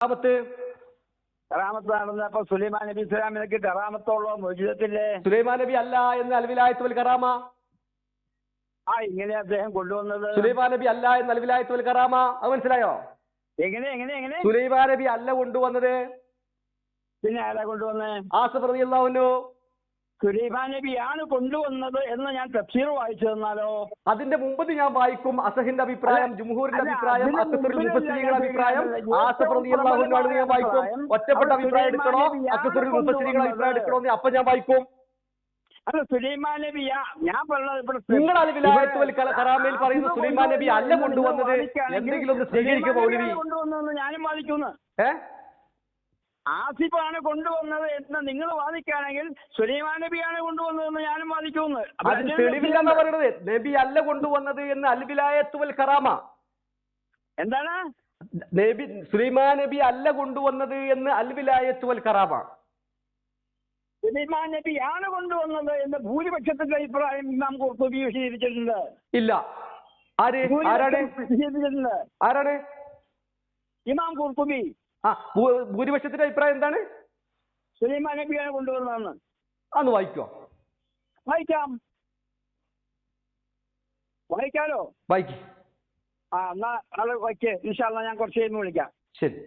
കറാമത്ത് നടന്നപ്പോ സുലൈമാൻ നബി ഇസ്ലാമിലേക്ക് കറാമത്തോളോ മോചിതത്തില്ലേ? സുലൈമാൻ നബി അല്ല എന്ന് അൽവിലായത്ത് വൽ കറാമ. ഇങ്ങനെ അദ്ദേഹം കൊണ്ടുവന്നത് സുലൈമാൻ നബി അല്ല എന്ന് അൽവിലായത്ത് വൽ കറാമ. അത് മനസ്സിലായോ? എങ്ങനെ സുലൈമാൻ നബി അല്ല കൊണ്ടുവന്നത്. പിന്നെ ആരാ കൊണ്ടുവന്നേ? ആസിഫ് റളിയല്ലാഹു അൻഹു. സുലൈമാൻ നബിയാണ് കൊണ്ടുവന്നത് എന്ന് ഞാൻ തഫ്സീർ വായിച്ചു തന്നാലോ? അതിന്റെ മുമ്പ് ഞാൻ വായിക്കും. അസഹിന്റെ അഭിപ്രായം, ജുംഹൂറിന്റെ അഭിപ്രായം, അക്സറുൽ മുഫസ്സിരീങ്ങളുടെ അഭിപ്രായം, ആസിഫ് റളിയല്ലാഹു അൻഹു ആണെന്ന് ഞാൻ വായിക്കും. ഒറ്റപ്പെട്ട അഭിപ്രായം എടുക്കണോ, അക്സറുൽ മുഫസ്സിരീങ്ങളുടെ അഭിപ്രായം എടുക്കണോ എന്ന് അപ്പൊ ഞാൻ വായിക്കും. അല്ല, സുലൈമാൻ നബി ഞാൻ പറഞ്ഞത് നിങ്ങൾ അൽവിലായത്ത് വൽ കറാമയിൽ പറയുന്ന സുലൈമാൻ നബി അല്ല കൊണ്ടുവന്നത്. എന്തെങ്കിലും ഒന്ന് സ്വീകരിക്കുക മൗലവി. കൊണ്ടുവന്നെന്ന് ഞാനും വാദിക്കുന്നു. ആസിഫാണ് കൊണ്ടുവന്നത് എന്ന് നിങ്ങൾ വാദിക്കുകയാണെങ്കിൽ സുലൈമാൻ നബിയാണ് കൊണ്ടുവന്നതെന്ന് ഞാനും വാദിക്കുന്നു. അതിന് തെളിവില്ലെന്നാ പറയുന്നത്. നബി അല്ല കൊണ്ടുവന്നത് എന്ന് അൽവിലായത്ത് വൽ കറാമ. എന്താണ്? നബി സുലൈമാൻ നബി അല്ല കൊണ്ടുവന്നത് എന്ന് അൽവിലായത്ത് വൽ കറാമ. സുലൈമാൻ നബിയാണ് കൊണ്ടുവന്നത് എന്ന് ഭൂരിപക്ഷത്തിന്റെ അഭിപ്രായം ഇമാം ഖുർത്തുബി വിശദീകരിച്ചിട്ടുണ്ട്. ഇല്ല. ആരാണ്? ഇമാം ഖുർത്തുബി. ഭൂരിപക്ഷത്തിന്റെ അഭിപ്രായം എന്താണ്? സുലൈമാൻ നബിയാണ് കൊണ്ടുവന്നതെന്ന്. അന്ന് വായിക്കോ? വായിക്കാലോ? വായിക്ക്. എന്നാ അത് വയ്ക്ക്. ഇൻഷാ അല്ലാഹ് ഞാൻ കുറച്ച് കഴിയുമ്പോൾ വിളിക്കാം. ശരി.